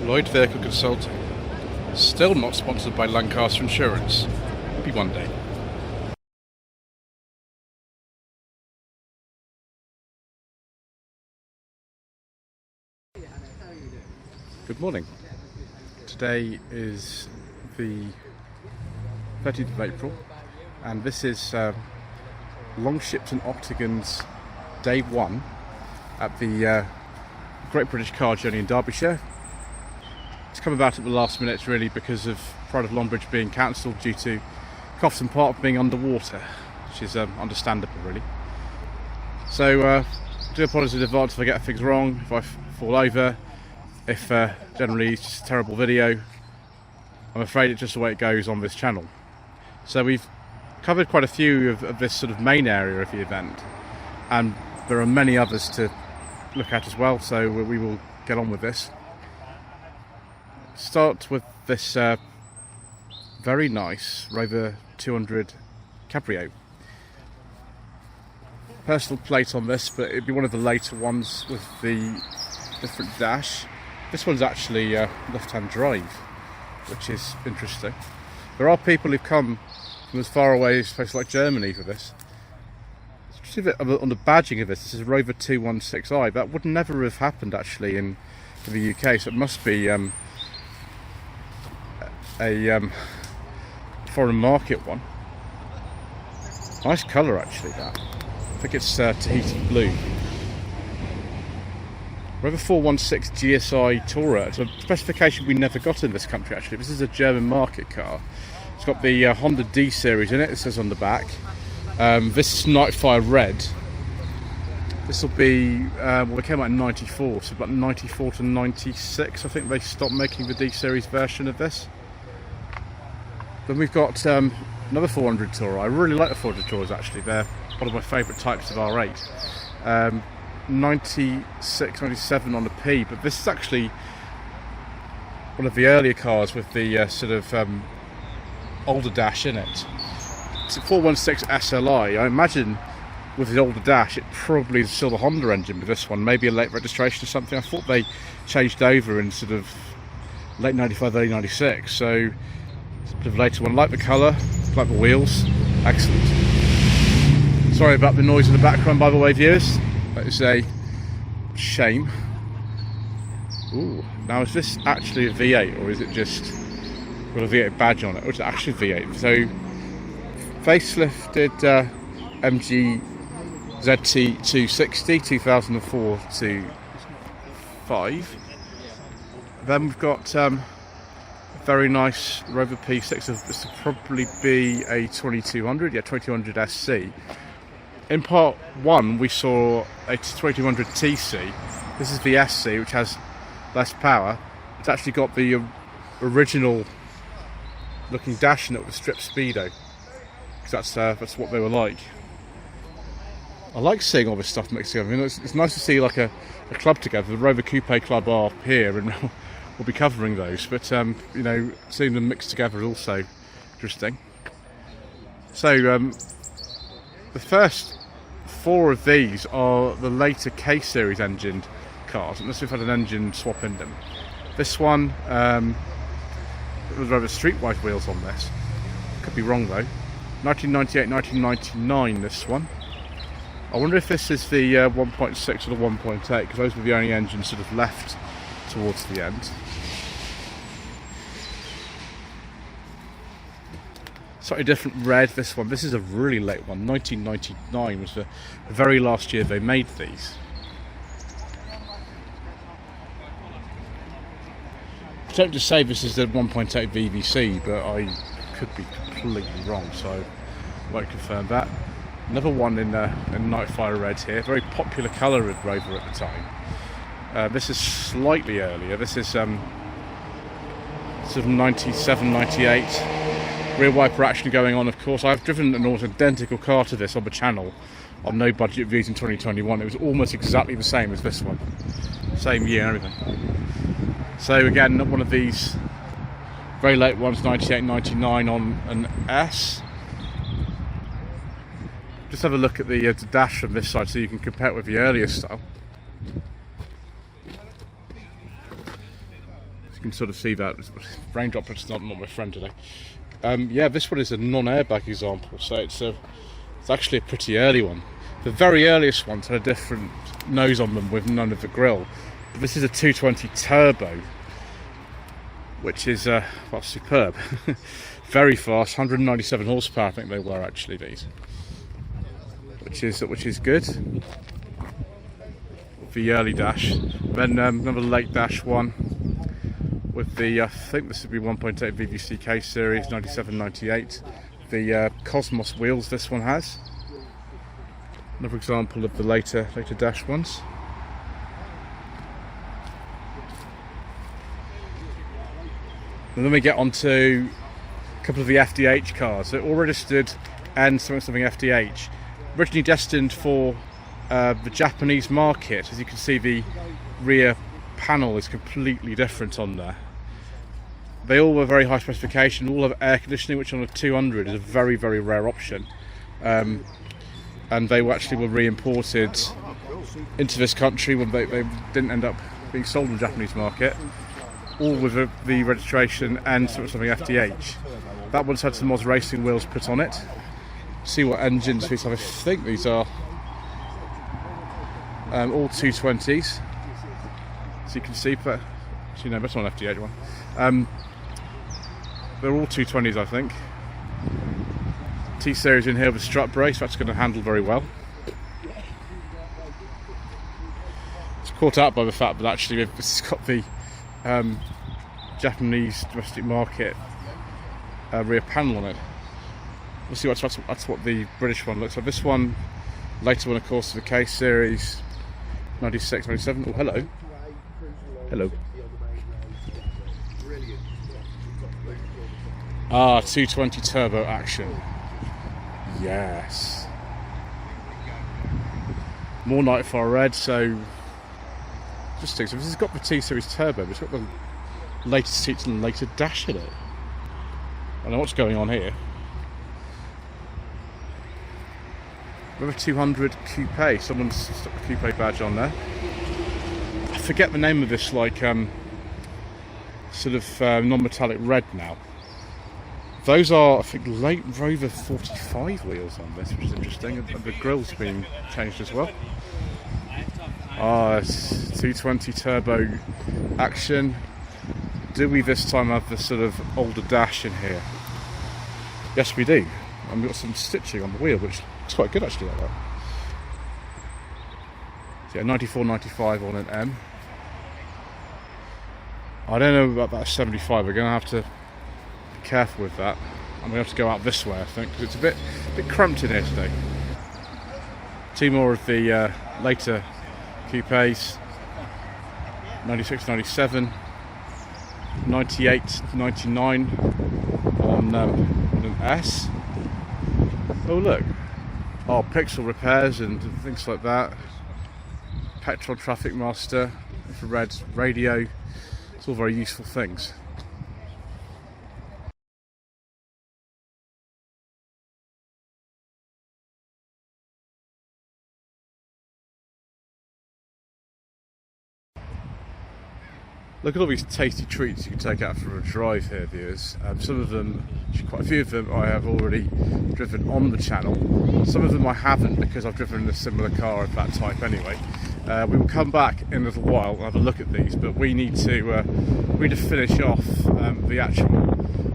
Lloyd Vehicle Consulting. Still not sponsored by Lancaster Insurance. Maybe one day. Good morning. Today is the 30th of April and this is Longships and Octagons Day 1 at the Great British Car Journey in Derbyshire. It's come about at the last minute really because of Pride of Longbridge being cancelled due to Cofton Park being underwater, which is understandable really. So I do apologise in advance if I get things wrong, if I fall over, if generally it's just a terrible video. I'm afraid it's just the way it goes on this channel. So we've covered quite a few of this sort of main area of the event, and there are many others to look at as well, so we will get on with this. Start with this very nice Rover 200 Cabrio. Personal plate on this, but it'd be one of the later ones with the different dash. This one's actually left-hand drive, which is interesting. There are people who've come from as far away as places like Germany for this. Just on the badging of this is Rover 216i. That would never have happened actually in the UK, so it must be a foreign market one. Nice colour actually that. I think it's Tahiti blue. Rover 416 GSI Tourer. It's a specification we never got in this country actually. This is a German market car. It's got the Honda D series in it, it says on the back. This is Nightfire Red. This will be, well, it came out in 94, so about 94 to 96 I think they stopped making the D series version of this. Then we've got another 400 Tourer. I really like the 400 Tourers actually, they're one of my favourite types of R8. 96, 97 on the P, but this is actually one of the earlier cars with the sort of older dash in it. It's a 416 SLI. I imagine with the older dash it probably is still the Honda engine with this one, maybe a late registration or something. I thought they changed over in sort of late 95, early 96, so it's a bit of a later one. I like the colour, like the wheels, excellent. Sorry about the noise in the background by the way viewers, that is a shame. Ooh, now is this actually a V8 or is it just got a V8 badge on it, or is it actually V8? So facelifted MG ZT 260 2004 to 5. Then we've got a very nice Rover P6. This will probably be a 2200, yeah, 2200 SC. In part 1 we saw a 2200 TC. This is the SC, which has less power. It's actually got the original looking dash in it with strip speedo, because that's what they were like. I like seeing all this stuff mixed together. I mean, it's nice to see like a club together. The Rover Coupe Club are here and we'll be covering those, but you know, seeing them mixed together is also interesting. So the first 4 of these are the later K series engined cars, unless we've had an engine swap in them. This one there's rather streetwise wheels on this, could be wrong though. 1998, 1999 this one. I wonder if this is the 1.6 or the 1.8, because those were the only engines sort of left towards the end. Slightly different red, this one. This is a really late one. 1999 was the very last year they made these. I don't just say this is the 1.8 VVC, but I could be completely wrong, so I won't confirm that. Another one in Nightfire Red here, very popular colour with Rover at the time. This is slightly earlier, this is sort of 97, 98. Rear wiper action going on, of course. I've driven an almost identical car to this on the channel on No Budget Views in 2021. It was almost exactly the same as this one. Same year and everything. So again, one of these very late ones, 98, 99 on an S. Just have a look at the dash from this side so you can compare it with the earlier style. You can sort of see that. Raindrop is not my friend today. Yeah, this one is a non-airbag example, so it's actually a pretty early one. The very earliest ones had a different nose on them with none of the grille. But this is a 220 turbo, which is well, superb. Very fast, 197 horsepower I think they were actually, these, which is good. The early dash, then another late dash one with the I think this would be 1.8 VVCK series 97-98. The Cosmos wheels this one has. Another example of the later dash ones. And then we get on to a couple of the FDH cars. They're all registered and something FDH. Originally destined for the Japanese market. As you can see, the rear panel is completely different on there. They all were very high specification, all have air conditioning, which on a 200 is a very, very rare option. And they were re-imported into this country when they didn't end up being sold in the Japanese market, all with the registration and something FDH. That one's had some Oz Racing wheels put on it. See what engines these have. I think these are all 220s, so you can see, but actually no, that's not an FD8 one. They're all 220s, I think. T-series in here with strut brace, that's going to handle very well. It's caught out by the fact that actually this has got the Japanese domestic market rear panel on it. We'll see that's what the British one looks like. This one, later one of course, the K series 96, 97. Oh, hello. Hello. Ah, 220 turbo action. Yes. More Nightfire red, so just think, so this has got the T series turbo, but it's got the latest seats and later dash in it. I don't know what's going on here. We have a 200 coupe. Someone's stuck the coupe badge on there. I forget the name of this, like sort of non-metallic red now. Those are, I think, late Rover 45 wheels on this, which is interesting. And the grille's been changed as well. It's 220 turbo action. Do we this time have the sort of older dash in here? Yes, we do. And we've got some stitching on the wheel, which looks quite good actually, like that. So yeah, 94-95 on an M. I don't know about that 75. We're going to have to be careful with that. I'm going to have to go out this way, I think, because it's a bit cramped in here today. Two more of the later coupes. 96-97. 98-99 on an S. Oh look, pixel repairs and things like that. Petrol traffic master, infrared radio. It's all very useful things. Look at all these tasty treats you can take out for a drive here, viewers. Some of them, actually quite a few of them, I have already driven on the channel. Some of them I haven't, because I've driven a similar car of that type anyway. We will come back in a little while and have a look at these, but we need to finish off the actual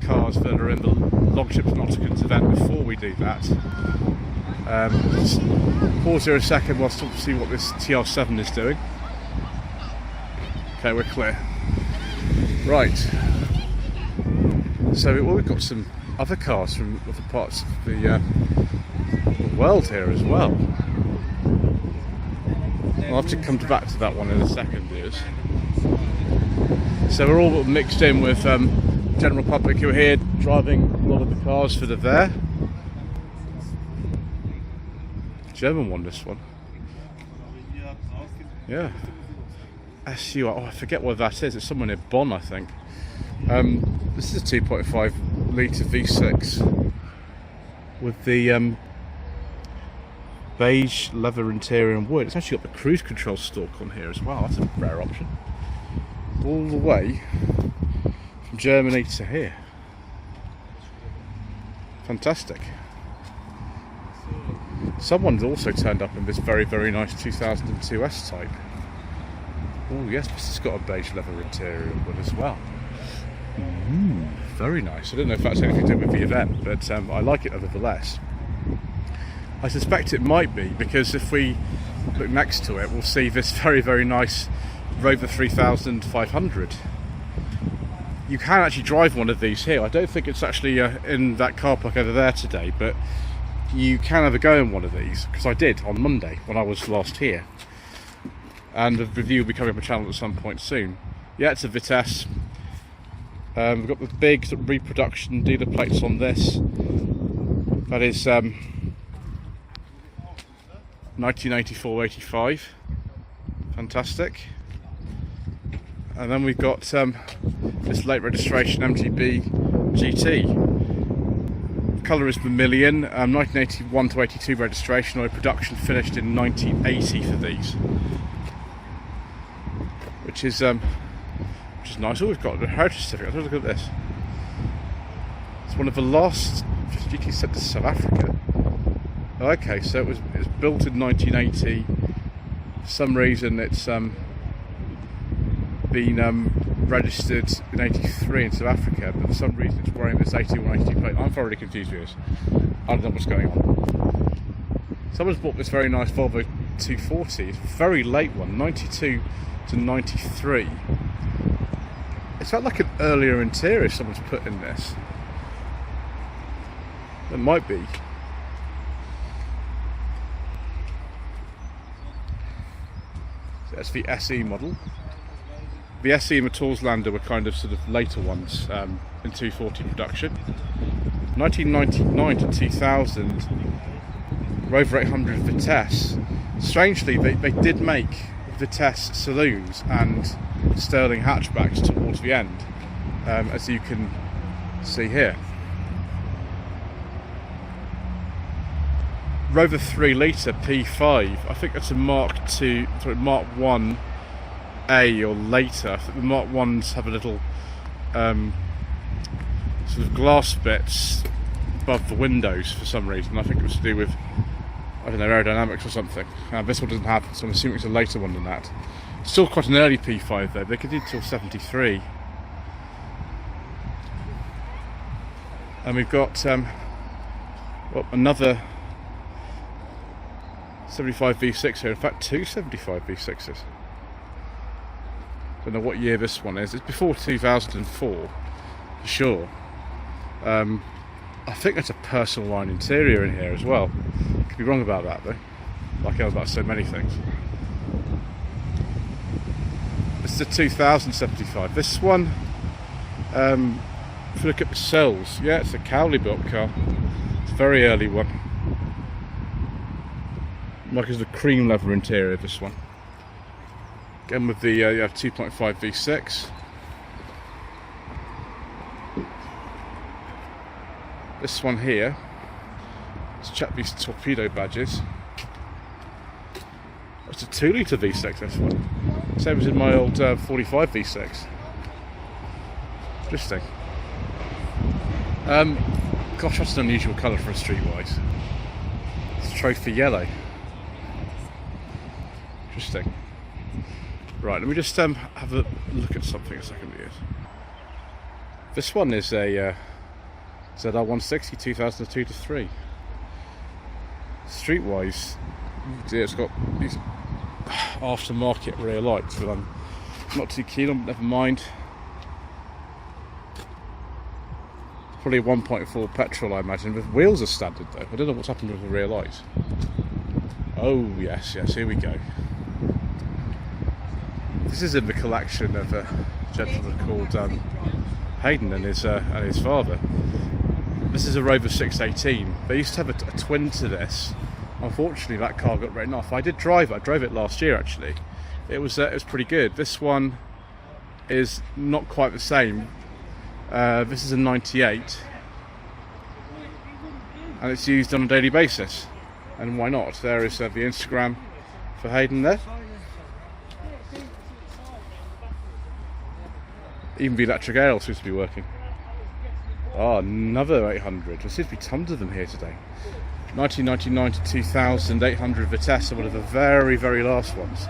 cars that are in the Longships and Octagons event before we do that. Just pause here a second whilst we see what this TR7 is doing. Okay, we're clear. Right, so we've got some other cars from other parts of the world here as well. I'll have to come back to that one in a second, viewers. So we're all mixed in with general public who are here driving a lot of the cars that are there. German one, this one. Yeah. SU, I forget what that is. It's somewhere near Bonn, I think. This is a 2.5 litre V6 with the beige leather interior and wood. It's actually got the cruise control stalk on here as well. That's a rare option. All the way from Germany to here. Fantastic. Someone's also turned up in this very, very nice 2002 S-Type. Oh yes, this has got a beige leather interior with as well. Very nice. I don't know if that's anything to do with the event, but I like it nevertheless. I suspect it might be, because if we look next to it, we'll see this very, very nice Rover 3500. You can actually drive one of these here. I don't think it's actually in that car park over there today, but you can have a go in one of these, because I did on Monday when I was last here. And the review will be coming up on the channel at some point soon. Yeah, it's a Vitesse. We've got the big sort of reproduction dealer plates on this. That is 1984-85. Fantastic. And then we've got this late registration MGB GT. The colour is vermilion. 1981 to 82 registration. Or production finished in 1980 for these, which is nice. Oh, we've got a heritage certificate. Let's look at this. It's one of the last GT sent to South Africa. Okay, so it was built in 1980. For some reason, it's been registered in 83 in South Africa, but for some reason it's wearing this 81, 82 plate. I'm thoroughly confused with this. I don't know what's going on. Someone's bought this very nice Volvo 240. It's a very late one, 92 to 93. It's felt like an earlier interior someone's put in this. It might be. So that's the SE model. The SE and the Torslander were kind of sort of later ones in 240 production. 1999 to 2000, Rover 800 Vitesse. Strangely, they did make Vitesse saloons and Sterling hatchbacks towards the end, as you can see here. Rover 3 litre P5, I think that's a Mark 1A or later. I think the Mark 1s have a little sort of glass bits above the windows for some reason. I think it was to do with, I don't know, aerodynamics or something. This one doesn't have, so I'm assuming it's a later one than that. Still quite an early P5 though, they could do till 73. And we've got another 75 V6 here, in fact two 75 V6s. Don't know what year this one is. It's before 2004 for sure. I think that's a personal line interior in here as well. Could be wrong about that though, like I was about so many things. This is a 2075. This one, if you look at the cells, yeah, it's a Cowley built car. It's a very early one. Like it's the cream leather interior, this one. Again with the you have 2.5 V6. This one here, let's check these torpedo badges. It's a 2 litre V6, this one. Same as in my old 45 V6. Interesting. Gosh, that's an unusual colour for a Streetwise. It's trophy yellow. Interesting. Right, let me just have a look at something a second here. This one is a ZR160 2002 to 3. Streetwise, it's got these aftermarket rear lights, but I'm not too keen on, never mind. Probably a 1.4 petrol, I imagine. The wheels are standard though. I don't know what's happened with the rear lights. Oh yes, here we go. This is in the collection of a gentleman called Hayden and his father. This is a Rover 618. They used to have a twin to this. Unfortunately, that car got written off. I did drive it. I drove it last year actually. It was pretty good. This one is not quite the same. This is a 98, and it's used on a daily basis. And why not? There is the Instagram for Hayden there. Even the electric ale seems to be working. Oh, another 800. There seems to be tons of them here today. 1999 to 2000, 800 Vitesse are one of the very, very last ones.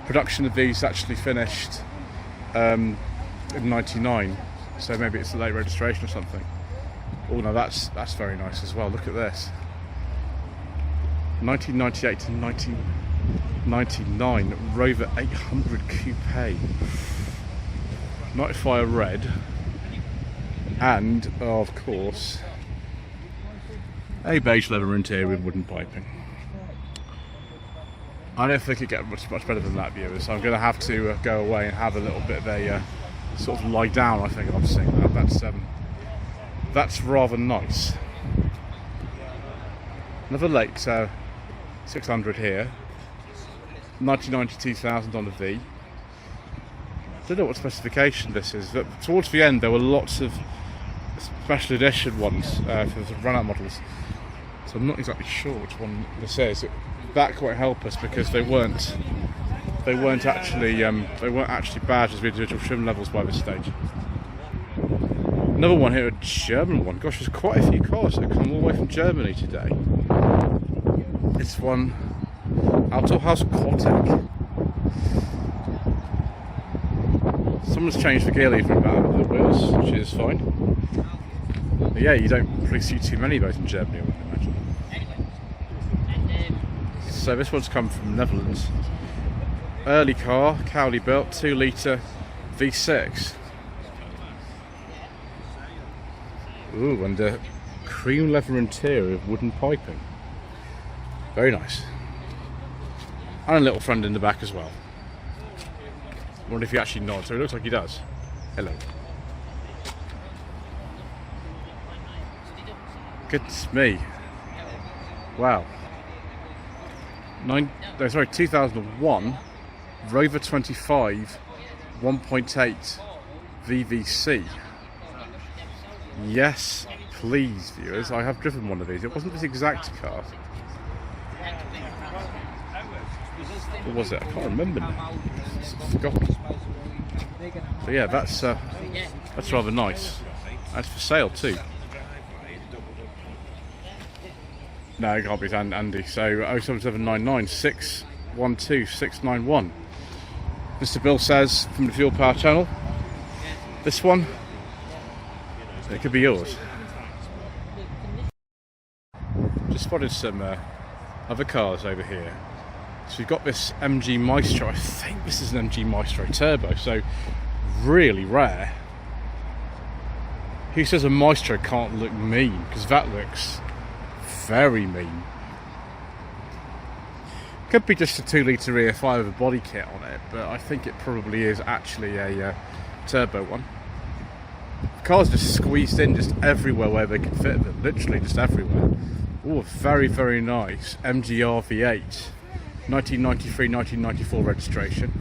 Production of these actually finished in 99, so maybe it's a late registration or something. Oh no, that's very nice as well. Look at this. 1998 to 1999 Rover 800 Coupe. Night Red, and of course a beige leather interior with wooden piping. I don't think it gets much better than that, viewers, so I'm going to have to go away and have a little bit of a sort of lie down. I think I'm seeing that. That's rather nice. Another late 600 here. 1990 2000 on the V. I don't know what specification this is, but towards the end there were lots of special edition ones for the run-out models. So I'm not exactly sure which one this is. That quite help us because they weren't actually badged as the individual trim levels by this stage. Another one here, a German one. Gosh, there's quite a few cars that come all the way from Germany today. This one, Autohaus Cortec. Someone's changed the gear lever about the wheels, which is fine. But yeah, you don't really see too many of those in Germany, I would imagine. So this one's come from the Netherlands. Early car, Cowley built, 2 litre V6. Ooh, and a cream leather interior with wooden piping. Very nice. And a little friend in the back as well. I wonder if he actually nods, so it looks like he does. Hello. Goodness me. Wow. 2001 Rover 25 1.8 VVC. Yes, please, viewers. I have driven one of these. It wasn't this exact car. What was it? I can't remember now. I've forgotten. But yeah, that's rather nice. That's for sale too. No, it can't be Andy. So 07799 612 691. Mr. Bill says from the Fuel Power channel, this one, it could be yours. Just spotted some other cars over here. So we've got this MG Maestro. I think this is an MG Maestro Turbo, so really rare. Who says a Maestro can't look mean? Because that looks very mean. Could be just a 2 litre rear 5 with a body kit on it, but I think it probably is actually a turbo one. The car's just squeezed in just everywhere where they can fit them, literally just everywhere. Oh, very, very nice MGR V8. 1993, 1994 registration.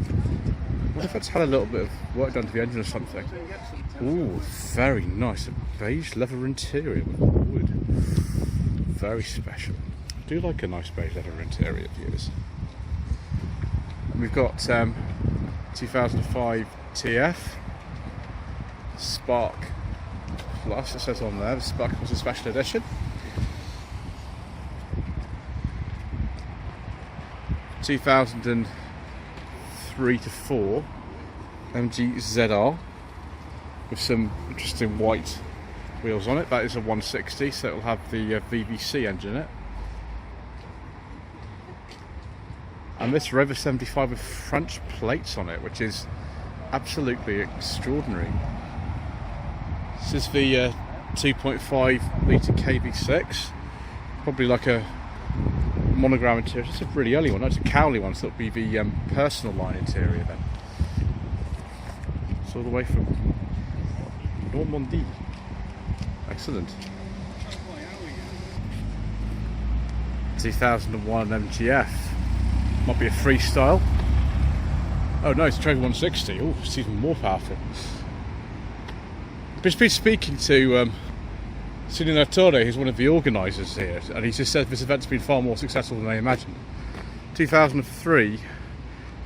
What if it's had a little bit of work done to the engine or something? Ooh, very nice. A beige leather interior with wood. Very special. I do like a nice beige leather interior, viewers. And we've got 2005 TF Spark Plus. It says on there, the Spark was a special edition. 2003 to 4 MG ZR with some interesting white wheels on it. That is a 160, so it'll have the VVC engine in it. And this Rover 75 with French plates on it, which is absolutely extraordinary. This is the 2.5 litre KV6, probably like a monogram interior. It's a really early one. That's a Cowley one, so it'll be the personal line interior then. It's all the way from Normandy. Excellent. 2001 MGF. Might be a freestyle. Oh no, it's a Traver 160. Oh, it's even more powerful. I've just been speaking to Silvio Torre, who's one of the organisers here, and he just said this event's been far more successful than they imagined. 2003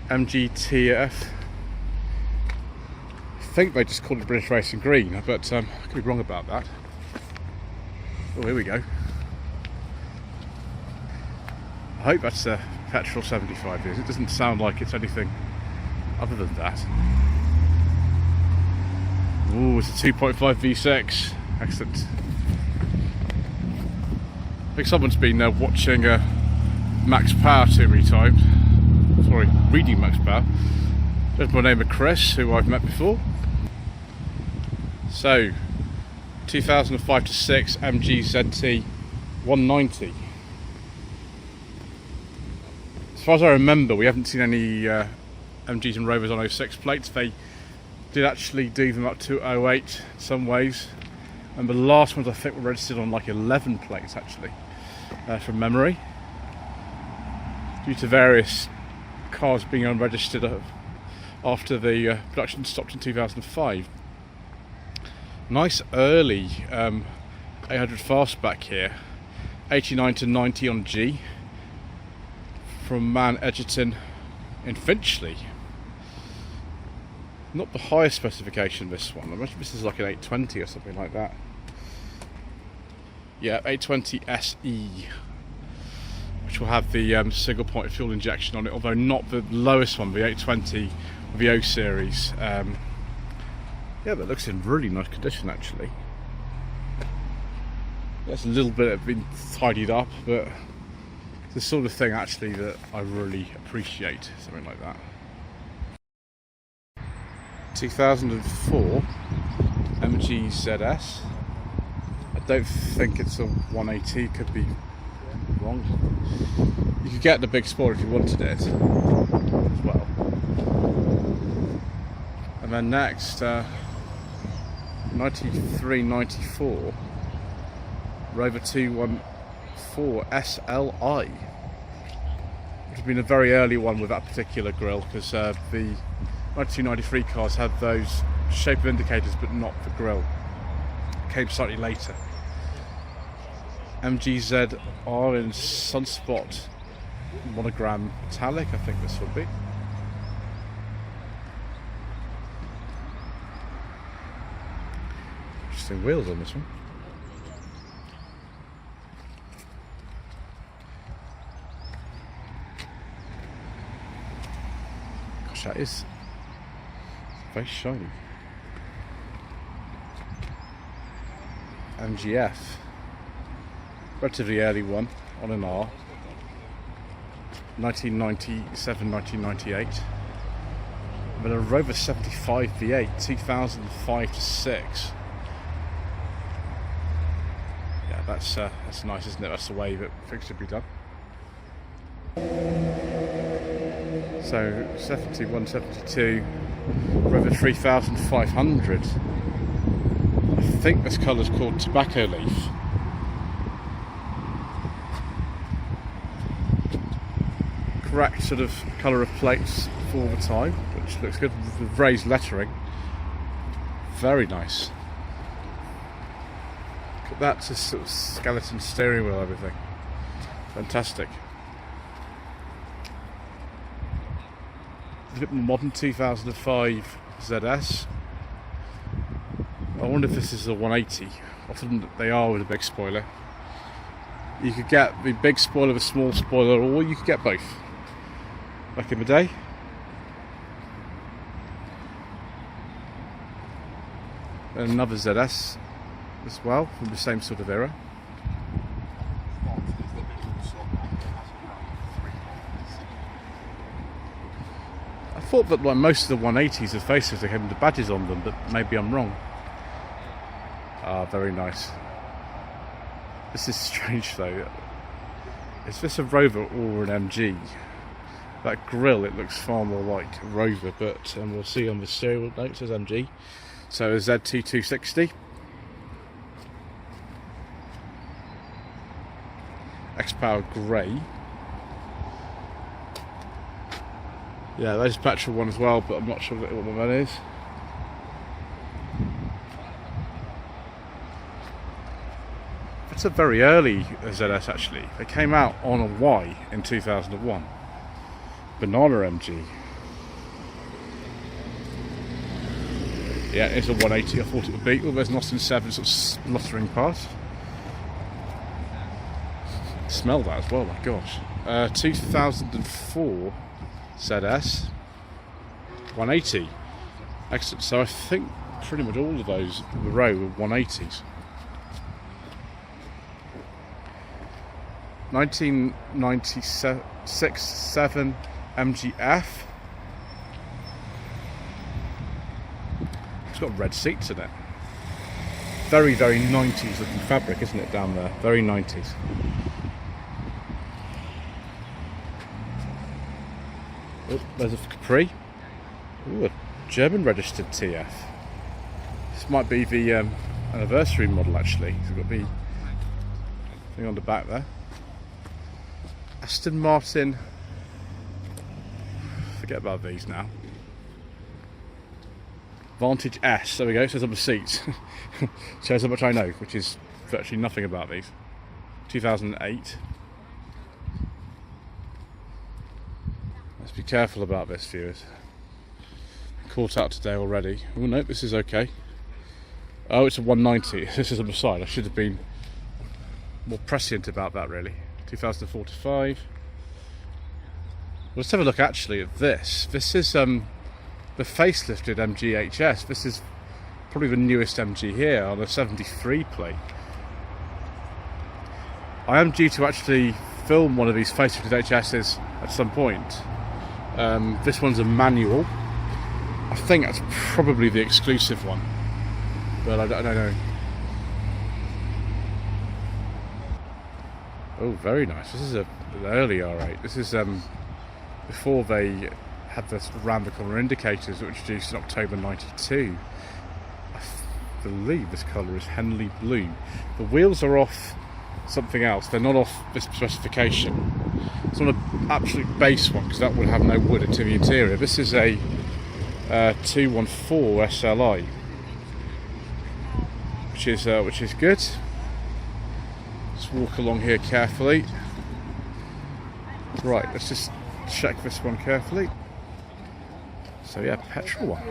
MGTF think they just called it British Racing Green, but I could be wrong about that. Oh, here we go. I hope that's a petrol 75 years. It doesn't sound like it's anything other than that. Oh, it's a 2.5 V6. Excellent. I think someone's been watching Max Power too many times. Sorry, reading Max Power. There's my name of Chris, who I've met before. So, 2005 to 6 MG ZT 190. As far as I remember, we haven't seen any MGs and Rovers on 06 plates. They did actually do them up to 08 in some ways. And the last ones I think were registered on like 11 plates actually, from memory. Due to various cars being unregistered after the production stopped in 2005. Nice early 800 fastback here, 89 to 90 on G, from Man Edgerton in Finchley. Not the highest specification, this one. I imagine this is like an 820 or something like that. Yeah, 820 SE, which will have the single point fuel injection on it, although not the lowest one, the 820 of the O series. Yeah, but it looks in really nice condition actually. There's a little bit of been tidied up, but it's the sort of thing actually that I really appreciate, something like that. 2004 MG ZS. I don't think it's a 180, could be wrong. You could get the big spoiler if you wanted it as well. And then next, 93-94 Rover 214 SLI, which has been a very early one with that particular grille, because the 92-93 cars had those shape of indicators but not the grille. It came slightly later. MGZR in Sunspot monogram metallic, I think this will be. Interesting wheels on this one. Gosh, that is very shiny. MGF, relatively early one on an R, 1997, 1998. But a Rover 75 V8, 2005 to 6. Yeah, that's nice, isn't it? That's the way that things should be done. So 71, 72, Rover 3500. I think this colour's called Tobacco Leaf. Correct sort of colour of plates for the time, which looks good with raised lettering. Very nice. Look at that, just sort of skeleton steering wheel, everything. Fantastic. A bit more modern 2005 ZS. I wonder if this is a 180. Often they are with a big spoiler. You could get the big spoiler, the small spoiler, or you could get both. Back in the day. And another ZS as well, from the same sort of era. I thought that like most of the 180s had faces that came with the badges on them, but maybe I'm wrong. Ah, very nice. This is strange though. Is this a Rover or an MG? That grille, it looks far more like a Rover, but we'll see on the serial note, it says MG. So a ZT260. X-Power grey. Yeah, there's a petrol one as well, but I'm not sure what one that is. It's a very early ZS actually. They came out on a Y in 2001. Banana MG. Yeah, it's a 180 I thought it would be. Oh, there's an Austin 7 sort of spluttering past. Smell that as well, my gosh. 2004 ZS 180. Excellent. So I think pretty much all of those in the row were 180s. 1996-7 MGF. It's got red seats in it. Very, very 90s looking fabric, isn't it, down there? Very 90s. Oh, there's a Capri. Ooh, a German registered TF. This might be the anniversary model actually. It's got the thing on the back there. Aston Martin. Forget about these now. Vantage S. There we go. It says on the seats. Shows how much I know, which is virtually nothing about these. 2008. Let's be careful about this, viewers. Caught out today already. Oh no, this is okay. Oh, it's a 190. This is on the side. I should have been more prescient about that, really. 2004 to 5. Let's have a look actually at this. This is the facelifted MGHS. This is probably the newest MG here on a 73 plate. I am due to actually film one of these facelifted HSs at some point. This one's a manual. I think that's probably the exclusive one, but I don't know. Oh, very nice. This is an early R8. This is before they had the round the corner indicators that were introduced in October 92. I believe this colour is Henley Blue. The wheels are off something else. They're not off this specification. It's not an absolute base one because that would have no wood into the interior. This is a 214 SLI, which is good. Let's walk along here carefully. Right, let's just check this one carefully. So yeah, petrol one.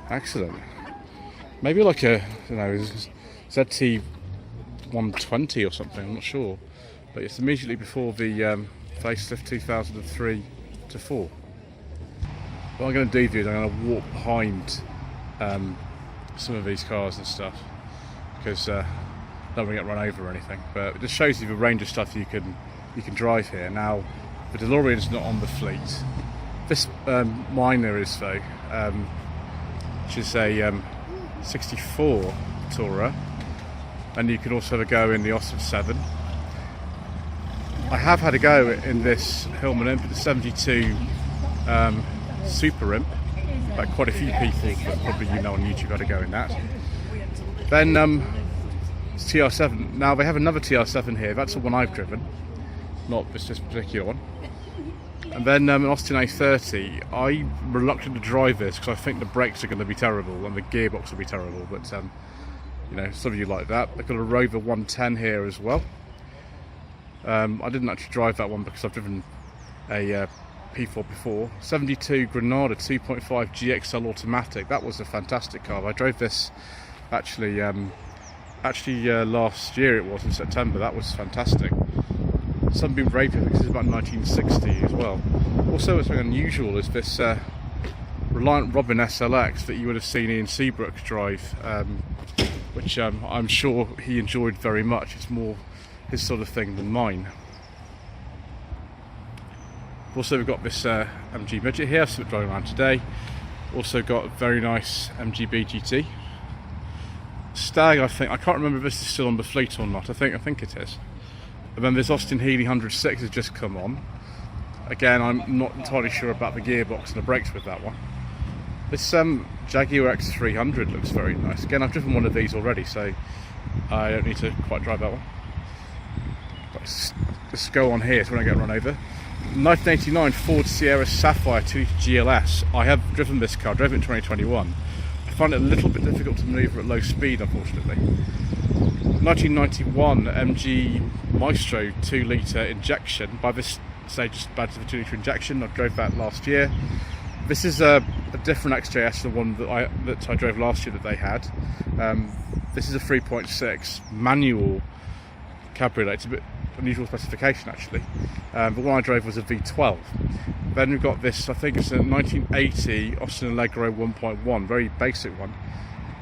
Excellent. Maybe like a, ZT 120 or something, I'm not sure. But it's immediately before the facelift 2003 to 4. What I'm going to do is I'm going to walk behind some of these cars and stuff, because I don't want to get run over or anything. But it just shows you the range of stuff you can drive here. Now, the DeLorean's not on the fleet. This Miner is though, which is a 64 Tourer, and you can also have a go in the Austin 7. I have had a go in this Hillman Imp, the 72 Super Imp. Like quite a few people that probably you know on YouTube had a go in that. Then it's TR7. Now they have another TR7 here. That's the one I've driven, not this particular one. And then an Austin A30. I'm reluctant to drive this because I think the brakes are going to be terrible and the gearbox will be terrible. But you know, some of you like that. They've got a Rover 110 here as well. I didn't actually drive that one because I've driven a P4 before. 72 Granada 2.5 GXL automatic. That was a fantastic car. I drove this actually last year. It was in September. That was fantastic. Sunbeam Rapier, because it's about 1960 as well. Also, what's something unusual is this Reliant Robin SLX that you would have seen Ian Seabrook drive, which I'm sure he enjoyed very much. It's more his sort of thing than mine. Also, we've got this MG Midget here, so we're driving around today. Also got a very nice MGB GT. Stag, I think. I can't remember if this is still on the fleet or not. I think it is. And then this Austin Healey 106 has just come on. Again, I'm not entirely sure about the gearbox and the brakes with that one. This Jaguar X300 looks very nice. Again, I've driven one of these already, so I don't need to quite drive that one. Let's go on here so we don't get run over. 1989 Ford Sierra Sapphire 2 GLS. I have driven this car, drove it in 2021. I find it a little bit difficult to manoeuvre at low speed, unfortunately. 1991 MG Maestro 2 litre injection. By this stage, it's bad to the 2 litre injection. I drove that last year. This is a a different XJS to the one that I drove last year that they had. This is a 3.6 manual cabriolet. It's a bit unusual specification actually, but one I drove was a V12. Then we've got this, I think it's a 1980 Austin Allegro 1.1, very basic one.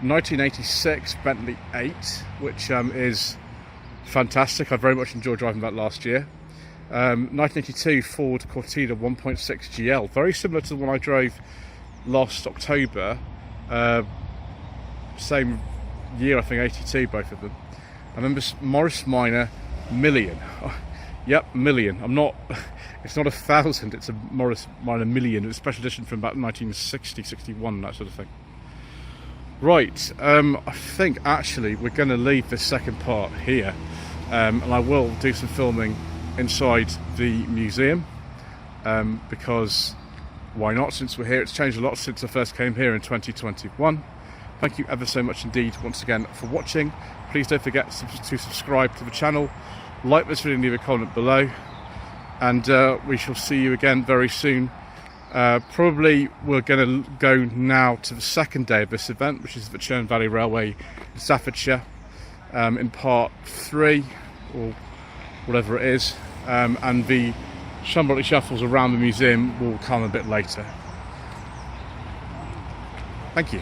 1986 Bentley 8, which is fantastic. I very much enjoyed driving that last year. 1982 Ford Cortina 1.6 GL, very similar to the one I drove last October. Same year, I think, 82, both of them. I remember Morris Minor Million. Yep, Million. It's not 1,000, it's a Morris Minor Million. It's a special edition from about 1960, 61, that sort of thing. Right, I think actually we're going to leave this second part here, and I will do some filming inside the museum, because why not, since we're here. It's changed a lot since I first came here in 2021. Thank you ever so much indeed once again for watching. Please don't forget to subscribe to the channel, like this video and leave a comment below, and we shall see you again very soon. Probably we're going to go now to the second day of this event, which is the Churn Valley Railway in Staffordshire, in part 3 or whatever it is, and the Shambolic shuffles around the museum will come a bit later. Thank you.